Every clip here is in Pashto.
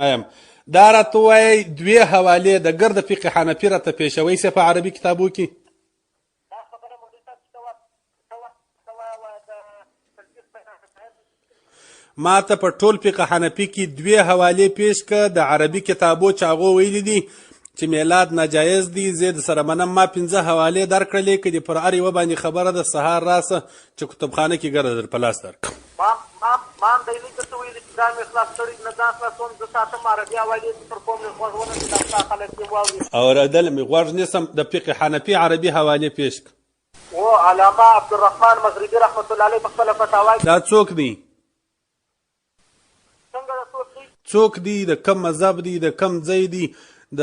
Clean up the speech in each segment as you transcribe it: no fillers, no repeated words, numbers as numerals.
دا راته ووایئ دوې حوالې د ګرد فقه حنفي راته پېښوئ سي په عربي کتابو کې. ما ته په ټول فقه حنفي کې دوې حوالې پېښ که د عربي کتابو چې هغو ویلي دي چې میلاد ناجایز دی. زه د سره منم ما 5 حوالې درکړلې که دې پر هر یوه باندې خبره د سهار راسه چې کتابخانه کې ګرده در په لاس درکړم. ما هم دی نه درته ویلي چې ځان مې خلاص کړی نه ځان خلاصوم زه ساتم عربي حوالې تر کوم مې غوږ ونه چې دا ستا خلک دې واوري. اورېدل مې غوږ نیسم. د فقه حنفي عربي حوالې پېښ کړه. و علامه عبدالرحمن مغربي رحمت الله علیه په خپله فتاوا دا څوک دی؟ څنګه د څوک دی؟ څوک دی؟ د کم مذهب دی؟ د کم ځای دی؟ د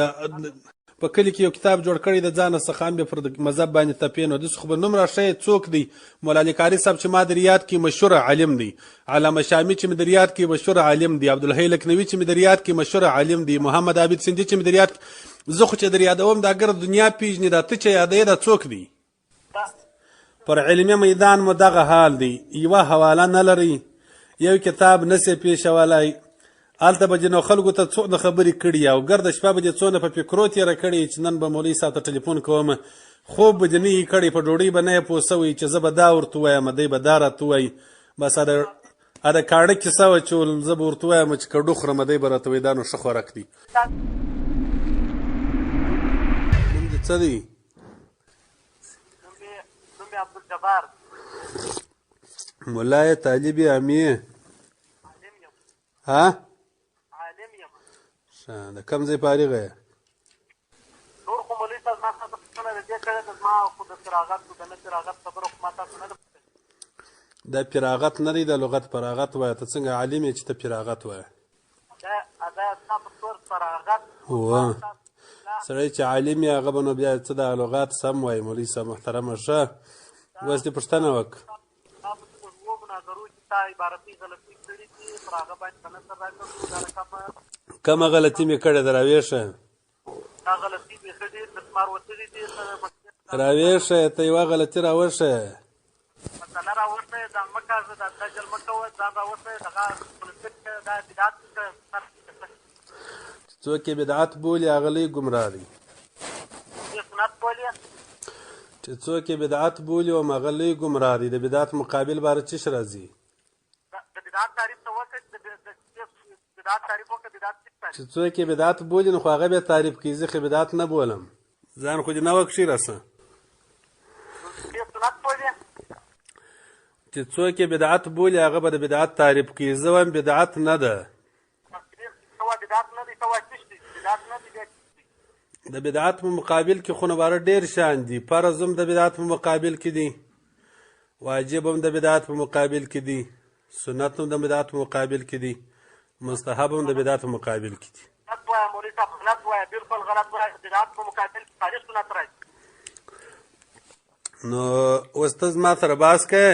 په کلي کې یو کتاب جوړ کړی د ځانه څخه هم بیا پر مذهب باندې تپې نو داسې خو به نوم راښیې څوک دی؟ مولا علي قاري صاحب چې ما د ریاض کې مشهور عالم دی، علامه شامي چې مې د ریاض کې مشهور عالم دی، عبدالحی لکنوي چې مې د ریاض کې مشهور عالم دی، محمد عابد سندي چې مې د ریاض زه خو چې د یادوم دا ګرد دنیا پیژني. دا ته چې یادوې دا څوک دی؟ پر علمي میدان مو دغه حال دی. یوه حواله نه لري، یو کتاب نسې پېښولی. هلته به جنو خلکو ته څونه خبرې کړي او ګرده شپه به دې څونه په فکرو تېره کړې چې نن به مولوي صاحب ته ټلیفون کوم، خوب به دې نه یې کړی، په ډوډۍ به نه یې پوه سوی چې زه به دا ورته ووایم دی به دا راته ووایي. بس د کاڼه کیسه وه چې زه به ورته ووایم چې کډو خورم دی به راته وایي دا نو ښه خوراک دی. نوم دې څه دی؟ نوم یې عبدالجبار. ملای طالب امي؟ ها؟ د کوم ځای فارغه یې؟ نور خو مولوي صاحب ما تاسو پوښتنه د دې کړې ده زما خو د فراغت او د نه فراغت خبره خو ما تاسو نه ده پوښتلې. دا فراغت نه دی، د لغت فراغت وایه. ته څنګه عالم یې چې ته فراغت وایه؟ دا ستا په طور فراغت سړی چې عالم یې هغه به نو بیا څه د لغات سم وایي. مولوي صاحب محترمه ښه اوس دې پوښتنه وکړه. تا په دوو مناظرو کې تا عبارتي غلطي کړي دي پر هغه باندې په نظر راکړو دا رقم کومه غلطي مې کړې ده راویښه؟ دا غلطي مې ښه ډېر مسمار وتلي دي. راویښه ته یوه غلطي راوښه مسله راوښه ځان مه کاږه دا دجل مه کوه ځان راوښه دغه دا بدعت څوک یې بدعت بولي هغه لوی ګمراه دی. سنت بولي چې څوک یې بدعت بولي او هغه لوی ګمراه دی. د بدعت مقابل باره څه شی راځي؟ د بدعت تعریف ته وکړه بدعت تعریف وکړه بدعت چې څوک یې بدعت بولي نو خو هغه بیا تعریف کوي. زه خو بدعت نه بولم، ځان خو دې نه وکشي راسه. سنت بولي چې څوک یې بدعت بولي هغه به د بدعت تعریف کوي. زه وایم بدعت نه ده. د بدعت په مقابل کې خو نو باره ډېر شیان دي. فرض هم د بدعت په مقابل کې دي، واجب هم د بدعت په مقابل کې دي، سنت هم د بدعت په مقابل کې دي، مستحب هم د بدعت په مقابل کې دي. نو اوس ته زما سره بحث کوې؟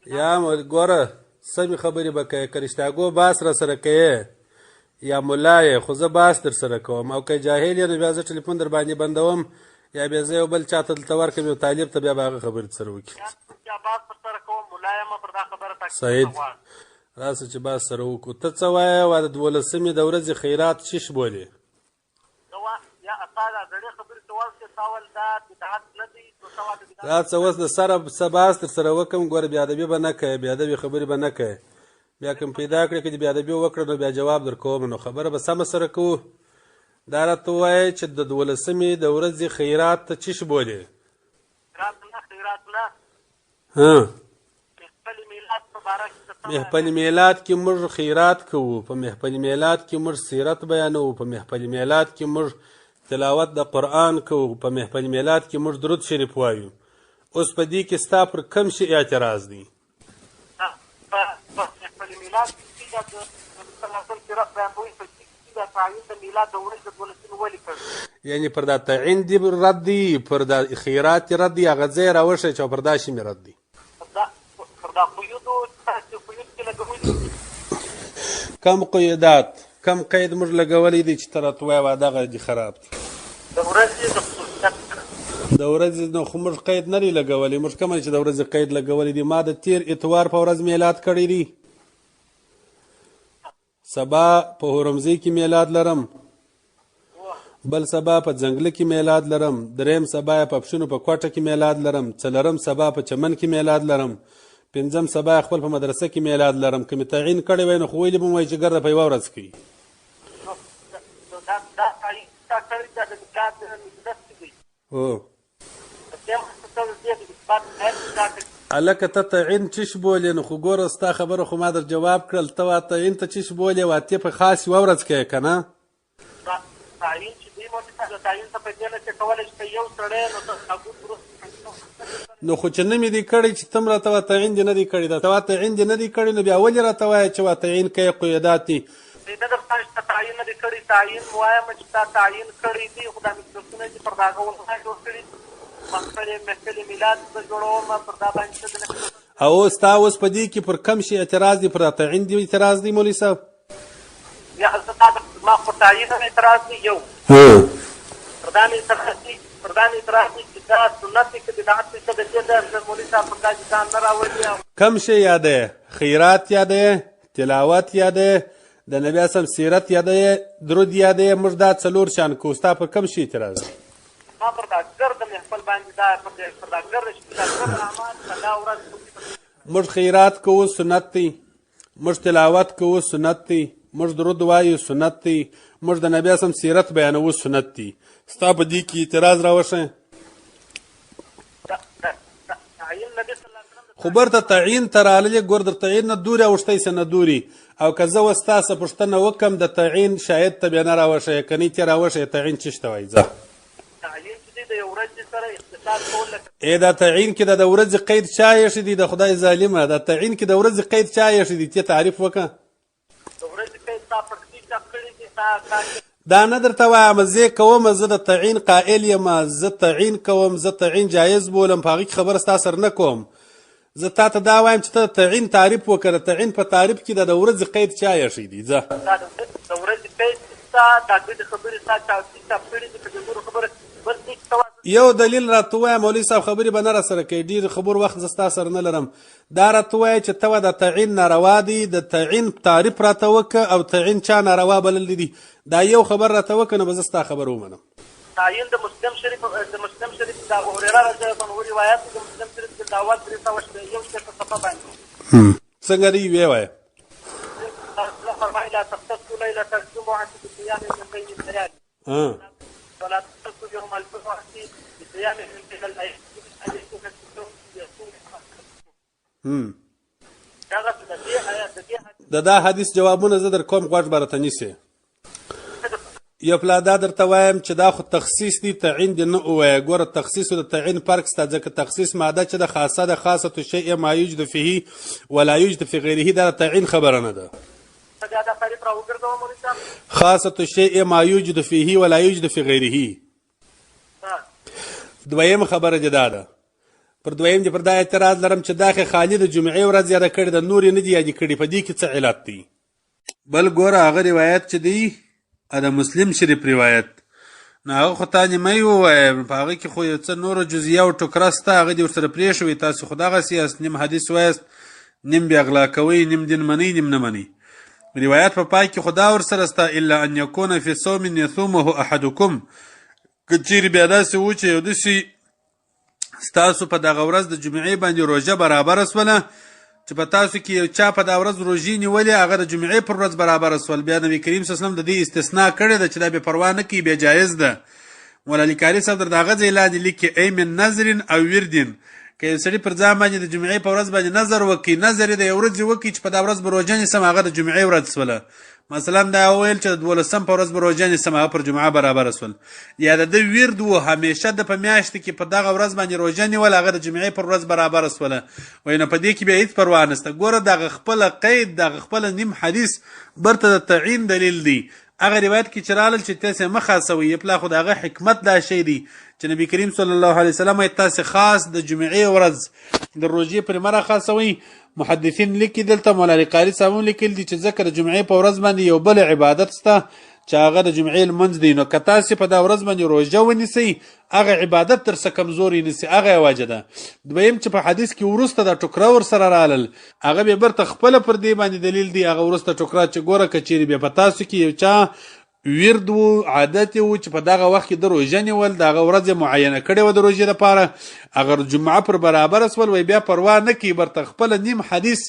یا ګوره سمې خبرې به کوې، که رښتیاګو بحث را سره کوې یا ملا یې، خو زه بحث در سره کوم. او که جاهل یې نو بیا زه ټلیفون در باندې بندوم یا بیا زه یو بل چا ته دلته ورکړم یو طالب ته بیا به هغه خبرې سره وکړي. سعید راسه چې بحث سره وکړو. ته څه وایې وا د 12مې د ورځې خیرات چیش بولې؟ راځه اوس د سره څه بحث در سره وکړم. ګوره بې ادبي به نه کوې، بې ادبي خبرې به نه کوې. بیا کوم پیدا کړې که دې بې ادبي وکړه نو بیا جواب در کوم. نو خبره به سمه سره کوو. دا راته ووایې چې د 12مې د ورځې خیرات ته چیش بولې؟ محفل میلاد کې موږ خیرات کوو، په محفل میلاد کې موږ سیرت بیانوو، په محفل میلاد کې موږ تلاوت د قرآن کوو، په محفل میلاد کې موږ درود شریف وایو. اوس په دې کې ستا پر کوم شي اعتراض دی؟ یعنی پر دا تعین دی رد دی، پر دا خیرات رد دی، هغه ځای راوښیه چې پر دا شي مې رد دی. کم قیودات کم قید موږ لګولی دی چې ته راته وایې وا دغه دي خراب دی. د ورځې د خصوصیت د ورځې نو خو موږ قید نه دی لګولی، موږ کومه چې د ورځې قید لګولی دی. ما د تیر اتوار په ورځ میلاد کړی دی، سبا په هورمزی کې میلاد لرم، بل سبا په ځنګله کې میلاد لرم، دریم سبا په پښینو په کوټه کې میلاد لرم، څلورم سبا په چمن کې میلاد لرم، پنځم سبا خپل په مدرسه کې میلاد لرم. که مې تعین کړی وای نو خو ویلې به مو وایي چې ګرده په یوه ورځ کې هو. هلکه ته تعین چش بولې نو خو ګوره ستا خبره خو ما در جواب کړل، ته وا تعین ته چش بولې واتې په خاص یوه ورځ کې که نه تعین چې دی مولوي صاحب تعین ته په دې نه چې کولی شي یو سړی نو نو خو چې نه مې دې کړی چې ته م راته وا تعین دې نه دې کړی دا ته وا تعین دې نه دې کړی نو بیا ولې راته وایه چې وا تعین کوې قیودات دي نه درته چې تعین نه دې کړی، تعین وایم چې تا تعین کړی دی، خو دا مکتوبونه چې پر دغه ولغه جوړ کړي محفل میلاد زه جوړوم پر دا باندې او ستا اوس په دې کې پر کم شي اعتراض دی؟ پر تعین دی اعتراض دی مولوي صاحب؟ یا ما پر تعین اعتراض دی یو پردان اعتراض دی چې دا سنت دی که بدعت دی که د دې د مولوي صاحب پر دا چې ځان نه راولي. کم شی یاده؟ خیرات یاده؟ تلاوت یاده؟ د نبي اسلام سیرت یاده؟ درود یاده؟ موږ دا څلور شان کو، ستا پر کم شي اعتراض دی؟ ما پر دا ګرد محفل باندې دا پر دا ګرد چې دا ګرد اعمال په دا ورځ موږ خیرات کوو سنت دی، موږ تلاوت کوو سنت دی، موږ درود وایو سنت دی، موږ د نبي اسلام سیرت بیانوو سنت دی. ستا په دې کې اعتراض راوښی؟ خو برته تعین ته راغلی ګور در تعین نه دوري اوښتی سه نه دوري، او که زه اوس ستا څه پوښتنه وکړم د تعین شاید ته بیا نه راوښی که نه تې راوښی تعین چی ته وایي؟ ځه دا تعین کې د ورځې قید چا ایښی دی؟ د خدای ظالمه دا تعین کې د ورځې قید چا ایښی دی؟ ته تعریف وکړه. دا نه درته وایم زه کوم، زه د تعین قائل یم، زه تعین کوم، زه تعین جایز بولم، په هغې کې خبره ستا سره نه کوم. زه تا ته دا وایم چې ته د تعین تعریف وکړه. تعین په تعریف کې د ورځې قید چا ایښی دی؟ ځه د ورځې قید ستا دا ډېرې خبرې ستا چاپ کړي دي، که د نورو خبره یو دلیل راته ووایه مولوي صاحب، خبرې به نه راسره کوي، ډېر خبر وخت زه ستا سره نه لرم. دا راته ووایه چې ته د تعین ناروا دی، د تعین تعریف راته وکړه او تعین چا ناروا بللی دي. دا یو خبر راته وکړه نو به زه ستا خبر ومنم. تعین د مسلم شریف د ابو هريره رضی الله عنه روایت د مسلم شریف د دعوت 300 یو شپږ صفحه باندې څنګه دی وی وایه؟ فرمایي لا تختصوا ليلة الجمعة بصيام من بين الليالي ولا تختصوا يوم الجمعة بصيام من بين الأيام أن يكون الصوم يصوم دا حدیث جوابونه زه در کوم، غوږ به راته نیسې. یو پلا دا درته وایم چې دا خو تخصیص دی، تعین دې نه ووایه. ګوره تخصیص او د تعین فرق شته، ځکه تخصیص ماده چې د خاصه ده، خاصة الشیء ما یوجد فیه ولا یوجد فی غیره، دا د تعین خبره نه ده. خاصة الشیء ما یوجد فیه ولا یوجد فی غیره. دویم خبره جدا ده. پر دویم دې پر دا اعتراض لرم چې دا خالي د جمعې ورځ یاده کړې ده، نور یې نه دي یادې کړي. په دې کې څه علت دی؟ بل ګوره هغه روایت چې دی د مسلم شریف روایت، نو هغه خو تا نیمه ووایه، په هغه کې خو یو څه نورو جزیه او ټوکره سته، هغه دې ورسره پرېښوي. تاسو خو دغسې یاست، نیم حدیث وایست، نیم بیا غلا کوئ، نیم دین منئ، نیم نه منئ. روایت په پای کې خو دا ورسره سته الا ان یکون فی صوم یصومه احدکم، که چیرې بیا داسې و چې یو داسې ستاسو په دغه ورځ د جمعې باندې روژه برابره سوله چې په تاسو کې یو چا په دا ورځ روژې نیولې، هغه د جمعې پر ورځ برابره سول، بیا نبي کریم صلی الله علیه وسلم د دې استثناء کړې ده چې دا بې پروا نه کوي، بیا جایز ده. مولا کاري صاحب در د هغه ځای لاندې لیکي ای من نظر او وردین، که یو سړي پر ځان باندې د جمعې په ورځ باندې نظر وکړي، نظر یې د یو ورځې وکړي چې په دا ورځ به روژه نیسم، هغه د جمعې ورځ سوله. مثلا دا ویل چې د 12 په ورځ به روژه نیسم، هغه پر جمعه برابره سول. یا د ده ورد و همیشه د په میاشت کې په دغه ورځ باندې روژه نیول، هغه د جمعې پر ورځ برابره سوله. وایي نو په دې کې بیا هېڅ پروا نشته. ګوره دغه خپله قید، دغه خپله نیم حدیث برته د تعین دلیل دی. هغه روایت کې چې رالل چې تاسې مه خاصوئ، پلا خو د هغه حکمت دا شی دی چې نبي کریم صلی الله علیه وسلم یې تاسې خاص د جمعې ورځ د روژې پرې مه راخاصوئ. محدثین لیکي دلته، مولا قاري صاحب هم لیکلي دي چې ځکه د جمعې په ورځ باندې یو بل عبادت شته چې هغه د جمعې لمونځ دی. نو که تاسې په دا ورځ باندې روژه ونیسئ هغه عبادت تر څه کمزوري نیسي، هغه یې وجه ده. دویم چې په حدیث کې وروسته د ټوکره ورسره رالل هغه بیا برته خپله پر دې باندې دلیل دی. هغه وروسته ټوکره چې ګوره که چیرې بیا په تاسو کې یو چا ورد و عادت و چې په دغه وخت کې د روژه نیول د هغه ورځ معینه کړې وه د روژې لپاره، اگر جمعه پر برابره سول وی بیا پروا نه کوي، برته خپله نیم حدیث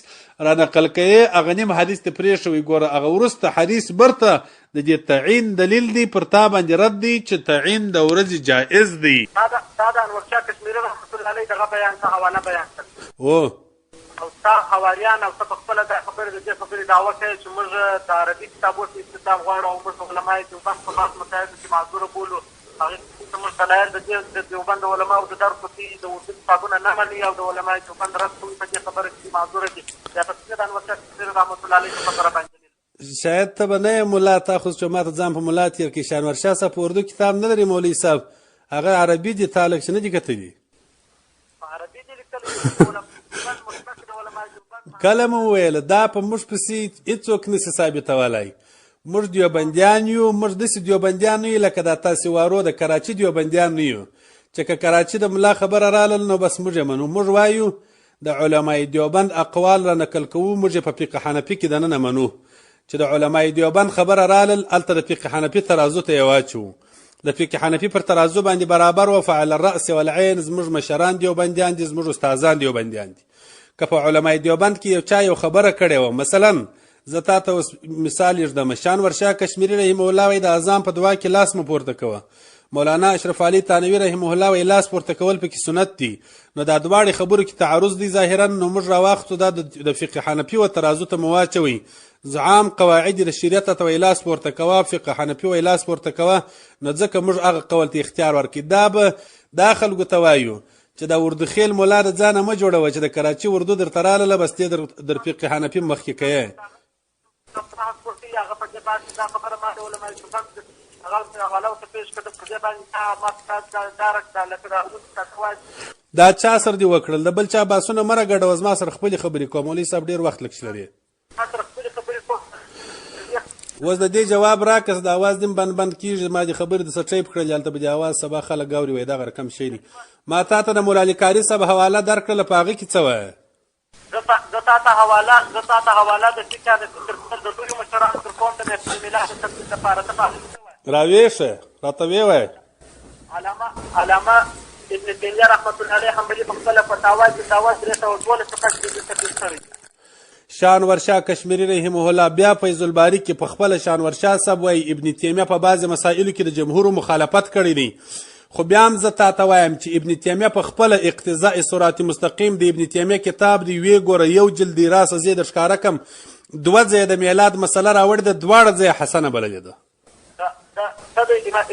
را نقل کوي، هغه نیم حدیث ته پرېښوي. ګوره هغه وروسته حدیث برته د دې تعین دلیل دی، پر تا باندې رد دی چې تعین د ورځې جائز دی. دا د انورشاه کشمیري رحمت الله علیه دغه بیان ته حواله بیان کړ او ستا حواریان او ته په خپله دا خبرې د دې خبرې دعوه کوي چې موږ د عربي کتابونو استخدام غواړو او موږ علمای دیوبند په بعض مسایلو کې معذوره بولو. هغې ته موږ دلایل د دیوبند د علماو د درسو کې د اردو کتابونه نه مني او د علمای دیوبند رد کوي په دې خبره کې معذوره دي. بیا په څنګه د انورشاه کشمیري رحمت الله علیه په خبره باندې شاید ته به نه یې ملا، تا خو چې ما ته ځان په ملا تېر کړي. شانورشاه صاحب په اردو کتاب نه لري مولوي صاحب، هغه عربي دي، تا لږ چې نه دي کتلي؟ عربي دي لیکلي. کله مو وویله دا په موږ پسې هېڅوک نسي ثابتولی. موږ دیوبندیان یو، موږ داسې دیوبندیان نه یو لکه دا تاسې وارو د کراچي دیوبندیان نه یو چې که کراچي د ملا خبره رالل نو بس موږ یې منو. موږ وایو د علمای دیوبند اقوال را نقل کوو، موږ په فقه حنفي کې دننه منو چې د علمای دیوبند خبره رالل هلته د فقه حنفي ترازو ته یې واچوو. د فقه حنفي پر ترازو باندې برابر و فعل الرأس والعین زموږ مشران دیوبندیان دي، زموږ استادان دیوبندیان دي. که په علمای دیوبند کې یو چا یو خبره کړې وه، مثلا زه تا ته اوس مثال یږدم، شانورشاه کشمیري رحمه الله وایي د اذان په دعا کې لاس مه پورته کوه. مولانا اشرف علي تانوي رحمه الله وایي لاس پورته کول پکې سنت دي. نو دا دواړې خبرو کې تعارض دی ظاهرا. نو موږ راواخلو دا د فقه حنفي و ترازو ته مو واچوئ. عام قواعد د شریعت ته وایي لاس پورته کوه، فقه حنفي وایي لاس پورته کوه. نو ځکه موږ هغه قول ته اختیار ورکړي. دا به دا خلکو ته وایو چې دا اردو خیل مولا د ځانه مه جوړوه چې د کراچي اردو درته رالاله بس دې در فقه حنفي مخکې کوې. دا چا سره دې وکړل؟ د بل چا باسونه مه راګډوه، زما سره خپلې خبرې کوه. مولوي صاحب ډېر وخت لږ لري. اوس د دې جواب راکړه، د اواز دې بند کېږي. ما دې خبرې د څه ټیپ کړلې، هلته به دې اواز سبا خلک اوري وایي دغه رقم شی دی. ما تا ته د مولا قاري صاحب حواله درکړله، په هغې کې څه وایه؟ زه تا ته حواله د فقه د ټولو مشرانو تر قوم د ملا د تفصیل لپاره ته راویښه راته ویې وایه. علامه ابن تیمیه رحمت الله علیه حنبلي په خپله فتاوا کې 312 صفحه کې تفصیل کړی. شانورشاه کشمیري رحمه الله بیا فیض الباری کې په خپله شانورشاه صاحب وایي ابن تیمیه په بعضې مسایلو کې د جمهورو مخالفت کړی دی. خو بیا هم زه تا ته وایم چې ابن تیمیه په خپله اقتضاء صراط مستقیم د ابن تیمیه کتاب دی، ویې ګوره یو جلد دی، راسه زه یې در ښکاره کړم. 2 ځایه د میلاد مسله راوړې ده، دواړه ځایه حسنه بللې ده.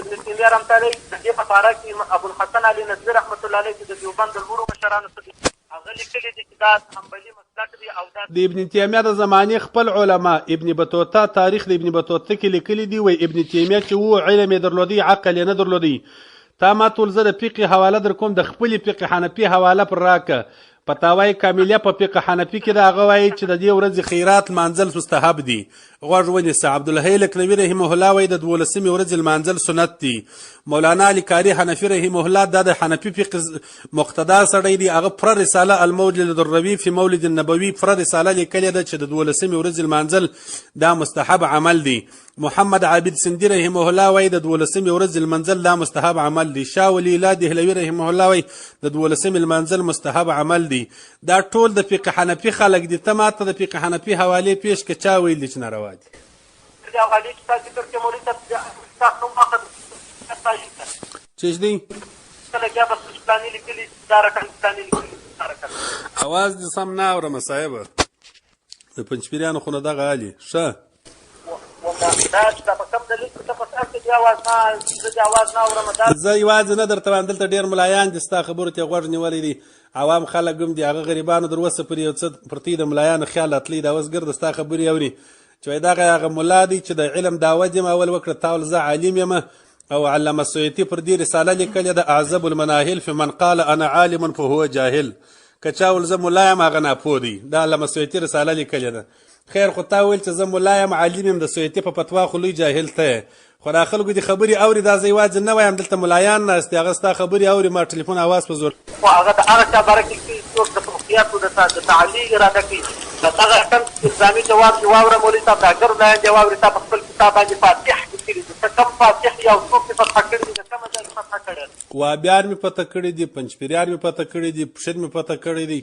ابن تیمیه رحمت الله علیه د دې په باره کې ابوالحسن علي ندوي رحمت الله علیه چې د دیوبند د لوړو مشرانو څخه هغه لیکلي دي چې دا حنبلي مسلک دی او دا د ابن تیمیه د زمانې خپل علما ابن بطوطه تاریخ د ابن بطوطه کې لیکلي دي. وایي ابن تیمیه چې و علم یې درلودی عقل یې نه درلودی. تا ما ټول زه د فقه حواله در کوم، د خپلې فقه حنفي حواله پر راکه. فتاوای کاملیه په فقه حنفي کې د هغه وایي چې د دې ورځې خیرات لمانځل مستحب دي. غوږ ونیسه. عبدالحی لکنوي رحمه الله وایي د 12مې ورځې لمانځل سنت دي. مولانا علي قاري حنفي رحمه الله دا د حنفي فقه مقتدا سړی دی. هغه پوره رساله المولد الربیع فی مولد النبوي پوره رساله لیکلې ده چې د 12مې ورځې لمانځل دا مستحب عمل دی. محمد عابد سندي رحمه الله وایي د 12مې ورځې لمانځل دا مستحب عمل دی. شاه ولی الله دهلوي رحمه الله وایي د 12مې لمانځل مستحب عمل دی. دا ټول د فقه حنفي خلک دي. ته ماته د فقه حنفي حوالې پیش که چا ویل دي چې ناروا دي؟ چیش دی؟ اواز دې سم نه اورم صاحبه، د پنجپیریانو خو نه دغه حالي ښه. زه یوازې نه درته وایم، دلته ډېر ملایان دي ستا خبرو ته غوږ نیولی دي، عوام خلک هم دي، هغه غریبانو در اوسه پورې یو څه پر تی د ملایانو خیال راتلی دا اوس ګرده ستا خبرې اوري چې وایي دغه هغه ملا دی چې د علم دعوه دې اول وکړه. تا ول زه عالم یم، او علامه سیوطي پر دې رساله لیکلې ده اعذب المناهل فی من قال انا عالم فهو جاهل. که چا ویل زه ملا یم هغه ناپوه دی. دا علامه سیوطي رساله لیکلې ده. خیر خو تا ویل چې زه ملا یم عالم یم د سیوطي په فتوا خو لوی جاهل ته خو دا خلکو دې خبرې اوري دا زه یوازې نه وایم دلته ملایان ناست دي هغه ستا خبرې اوري ما ټلیفون اواز په زور خو هغه د هغه چا باره کې چې څوک د فقهیاتو د تعلیق اراده کوي د هغه کم الزامي جواب چې واوره مولوي صاحب د اګر لاندې واورې تا په خپل کتاب باندې فاتح لیکلي دي ته کوم فاتح یا څوک دې فتحه کړي دي د کومه ځای کې فتحه کړې ده وابیان مې پته کړي دي پنجپیریان مې پته کړي دي پښین مې پته کړي دي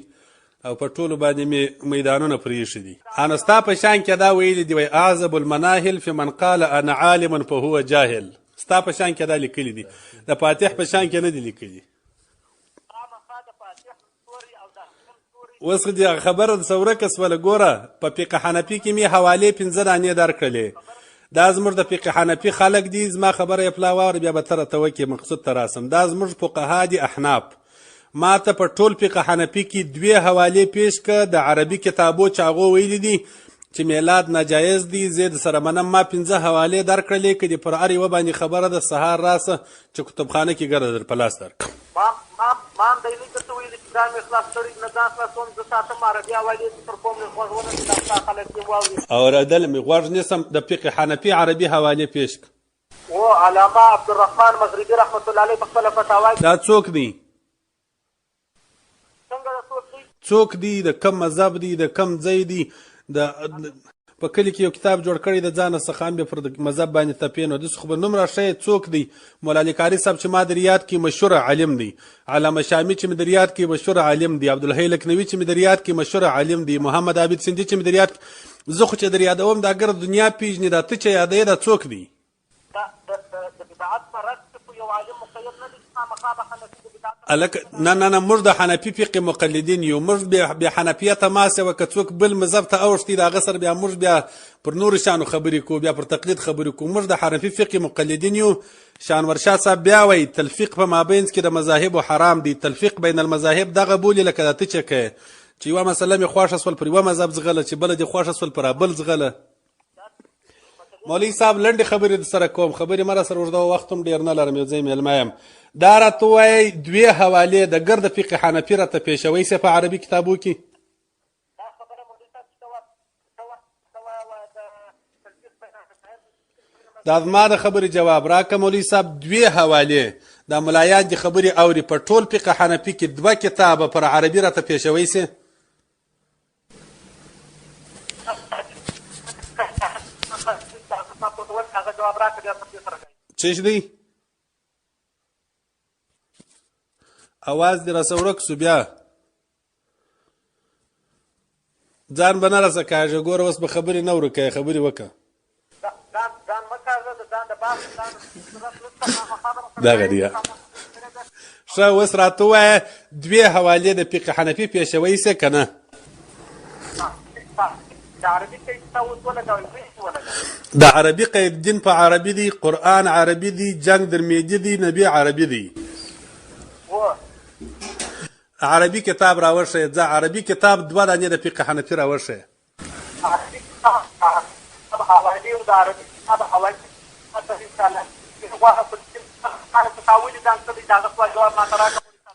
او په ټولو باندې مې میدانونه پرېښي دي انا ستا په شان کې دا ویلي دي وایي اعظم المناهل في من قال انا عالم فهو جاهل ستا په شان کې دا لیکلي دي د فاتح په شان کې نه دي لیکلي اوس خو دې خبره د ورکه سوله ګوره په فقه حنفي کې مې حوالې 15 دانې درکړلې دا زموږ د فقه حنفي خلک دي زما خبره یې پلا واوره بیا به ته راته وکړې مقصود ته راسم دا زموږ فقها دي احناف ما ته په ټول فقه حنفي کې 2 حوالې پیش که د عربي کتابو چې هغو ویلي دي چې میلاد ناجایز دی زه د سره منم ما 15 حوالې درکړلې که دې پر هر یوه باندې خبره د سهار راسه چې کتابخانه کې ګرده در په لاس درکړم ما هم دی نه درته ویلي چې ځان مې خلاص کړی نه ځان خلاصوم زه ساتم عربي حوالې چې تر کوم مې غوږ ونه چې دا ستا خلک دې واوري اورېدل مې غوږ نیسم د فقه حنفي عربي حوالې پیش که و علامه عبدالرحمن مغربي رحمت الله علیه په خپله فتاوا دا څوک دی څنګه د څوک دی څوک دی د کم مذهب دی د کم ځای دی د په کلي کې یو کتاب جوړ کړی د ځانه څخه هم بیا پر مذهب باندې تپې نو داسې خو به نوم راښیې څوک دی مولا علي قاري صاحب چې ما د ریاض کې مشهور عالم دی علامه شامي چې مې د ریاض کې مشهور عالم دی عبدالحی لکنوي چې مې د ریاض کې مشهور عالم دی محمد عابد سندي چې مې د ریاض زه خو چې در یادوم دا ګرد دنیا پیژني دا ته چې یادوې دا څوک دی د بدعت په رد کې یو عالم مقید نه دی چې خامخا به حنفي د بدعت نه موږ د حنفي فقه مقلدین یو موږ بیا حنفیت ماسه و که څوک بل مذهب ته اوښتي د هغه سره بیا موږ بیا پر نورو شانو خبرې کوو بیا پر تقلید خبرې کوو موږ د حنفي فقه مقلدین یو شانور شاه صاحب بیا وایي تلفیق په مابینځ کې د مذاهبو حرام دی تلفیق بین المذاهب دغه بولي لکه دا ته چې کوې چې یوه مسله مې خوښه سول پر یوه مذهب ځغله چې بله دې خوښه سول پر بل ځغله مولوي صاحب لنډې خبرې د سره کوم خبرې ما را سره اوږده وخت هم ډېر نه لرم یو ځای میلمه یم دا راته ووایئ 2 حوالې د ګرد فقه حنفي راته پېښوئ سي په عربي کتابو کې دا زما د خبرې جواب راکړه مولوي صاحب 2 حوالې دا ملایان دي خبرې اوري په ټول فقه حنفي کې 2 کتابه پر عربي راته پېښوئ سي چش دی اواز دې راسه ورک سو بیا ځان به نه راسه کاږه ګوره اوس به خبرې نه ورکوې خبرې وکړه دغه دی ښه اوس راته ووایه 2 حوالې د فقه حنفي پېښوئ سي که نه د عربي قید دین په عربي دی قرآن عربي دی جنگ در میدی دی نبی عربي دی عربي کتاب راوښیه ځه عربي کتاب 2 دانې د فقه حنفي راوښیه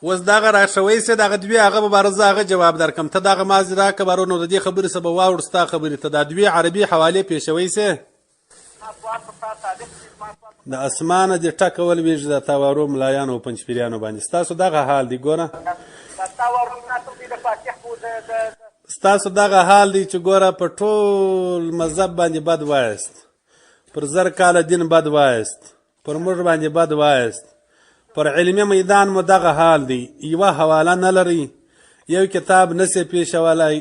اوس دغه راښوی سي دغه 2 هغه به باره زه هغه جواب درکړم ته دغه مازې راکړه باره نو د دې خبرې څه به واوړ ستا خبرې ته دا 2 عربي حوالې پېښوی سي د اسمانه دې ټکول ویږي د تاوارو ملایانو او پنجپیریانو باندې ستاسو دغه حال دی ګوره ستاسو دغه حال دی چې ګوره په ټول مذهب باندې بد وایست پر 1000 کاله دین بد وایست پر موږ باندې بد وایست پر علمي میدان مو دغه حال دی یوه حواله نه لري یو کتاب نسې پېښولی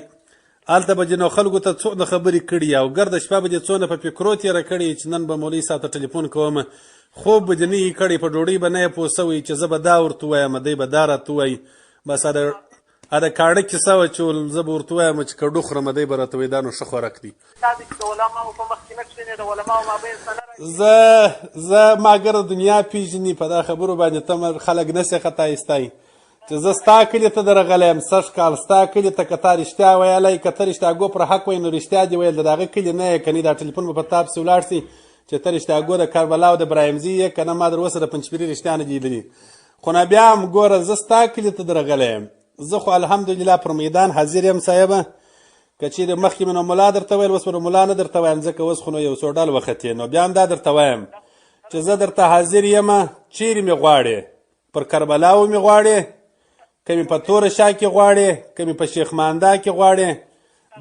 هلته به جنو خلکو ته څونه خبرې کړي او ګرده شپه به دې څونه په فکرو تېره کړې چې نن به مولوي صاحب ته ټلیفون کوم خوب به دې نه یې کړی په ډوډۍ به نه یې پوه سوی چې زه به دا ورته ووایم دی به دا راته ووایي بس د کاڼه کیسه وه چې زه به ورته ووایم چې کډو خورم دی به راته وایي دا نو ښه خوراک دی زه ما ګرده دنیا پیژني په دا خبرو باندې ته خلک نسې ختایستی چې زه ستا کلي ته درغلی یم 6 کال ستا کلي ته که تا رښتیا ویلی که ته رښتیاګو پر حق وایي نو رښتیا دې ویل د هغه کلي نه یې که نه دا ټلیفون به په تا پسې ولاړ سي چې ته رښتیاګو د کربلا او د براهیمزي یې که نه ما در اوسه د پنجپیري رښتیا نه دي لیدلي خو نه بیا هم ګوره زه ستا کلي ته درغلی یم زه خو الحمدلله پر میدان حاضر یم صاحبه. که چیرې مخکې مې نو ملا درته ویل، اوس مې ملا نه درته وایم ځکه اوس خو نو یو څو ډل وختې، نو بیا هم دا درته وایم چې زه درته حاضر یم. چیرې مې غواړې، پر کربلاو مې غواړې، که مې په توره شا کې غواړې، که مې په شیخ ماندا کې غواړې،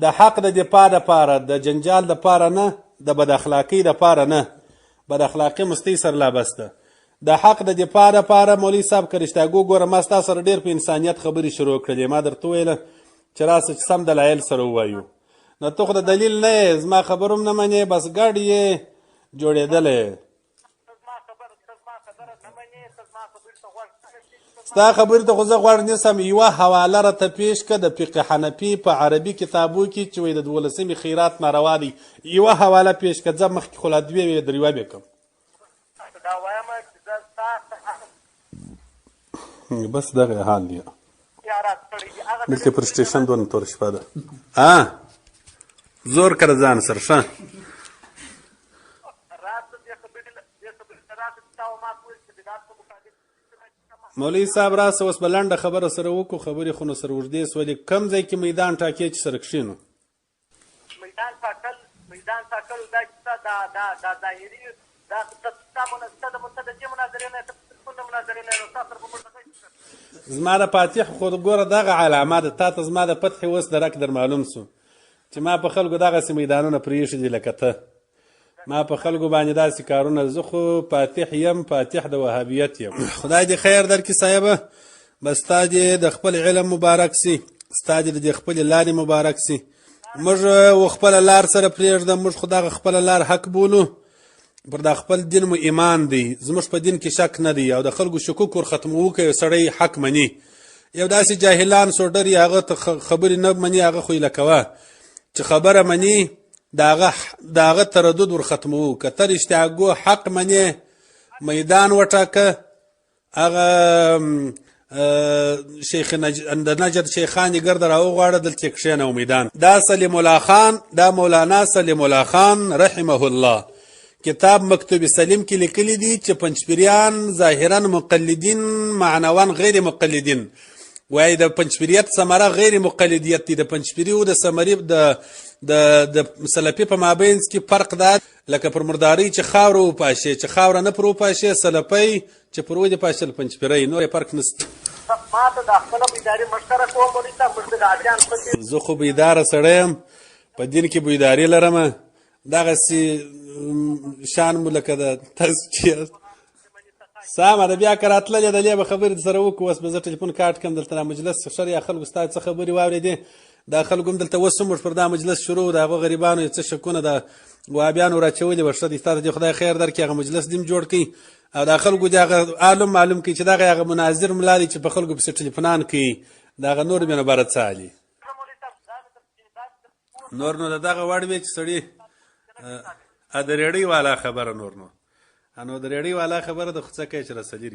د حق د دفاع دپاره، د جنجال دپاره نه، د بد اخلاقۍ دپاره نه. بد اخلاقي مستۍ سره لابس ده. د حق د دفاع دپاره مولوي صاحب که رښتیاګو ګوره، ما ستا سره ډېر په انسانیت خبرې شروع کړلې. ما درته وویله چې راسه چې سم دلایل سره ووایو. نو ته خو د دلیل نه یې، زما خبر هم نه منې، بس ګډ یې جوړېدلی. ستا خبرې ته خو زه غوږ نیسم. یوه حواله راته پیش که د فقه حنفي په عربي کتابو کې چې وایي د 12مې خیرات ناروا دی. یوه حواله پیش که، ځه مخکې خو لا دوې وې، در یوه بې کړم. بس دغه حال دی. دلته پر سټیشن دونه توره شپه ده. زور کړه ځان سره ښه. مولوي صاحب راسه اوس به لنډه خبره سره وکړو. خبرې خو نو سره اوږدې سولې. کوم ځای کې میدان ټاکې چې سره کښېنو؟ میدان ټاکل دا کیسه دا ظاهري دا زما د فاتح خو ګوره دغه علامه ده. تا ته زما د فتح اوس درک در معلوم سو چې ما په خلکو دغسې میدانونه پرېښي دي لکه ته. ما په خلکو باندې داسې کارونه. زه خو فاتح یم، فاتح د وهابیت یم. خدای دې خیر درکړي صاحبه. بس ستا دې د خپل علم مبارک سي، ستا دې د خپلې لارې مبارک سي. موږ و خپله لار سره پرېږده. موږ خو دغه خپله لار حق بولو. پر دا خپل دین مو ایمان دی. زموږ په دین کې شک نه دی. او د خلکو شکوک ور ختموو که یو سړی حق مني. یو داسې جاهلان سوډر یې هغه ته خبرې نه مني، هغه خو یې لکوه چې خبره مني، د هغه تردد ور ختموو. که ته رښتیاګو حق منې، میدان وټاکه. هغه شیخ د نجد شیخان یې ګرده راوغواړه، دلته یې کښېنوه میدان. دا سلیم الله خان، دا مولانا سلیم الله خان رحمه الله کتاب مکتوب سلیم کې لیکلی دي چې پنجپیریان ظاهرا مقلدین، معنوان غیر مقلدین. وایي د پنجپیریت ثمره غیر مقلدیت دی. د پنجپیری او د ثمرې د سلفي په مابینځ کې فرق دا لکه پر مردارۍ چې خاوره وپاشې، چې خاوره نه پر وپاشې سلفی، چې پر ودې پاشل پنجپیری. نور فرق نشته. زه خو بیداره سړی یم، په دین کې بیداري لرم. دغسې شان مو لکه د تاسو چې سامه ده. بیا که راتللې ده لې به خبرې سره وکړو. اوس به زه ټلیفون کاټ کړم. دلته دا مجلس ښه یا خلکو ستا څه خبرې واورېدې. دا خلکو هم دلته اوس هم پر دا مجلس شروع د هغو غریبانو څه شکونه د وهابیانو راچولې وه. ښه دی، ستا ته دې خدای خیر درکړي. هغه مجلس دې هم جوړ کړي او دا خلکو دې هغه معلوم کړي چې دغه هغه مناظر ملا دي چې په خلکو پسې ټلیفونان کوي. د هغه نور بې نبره څه حالي نور نو د دغه وړ وې چې سړي د ریډۍ والا خبره. نور نو د ریډۍ والا خبره د خو څه کوي چې رسلي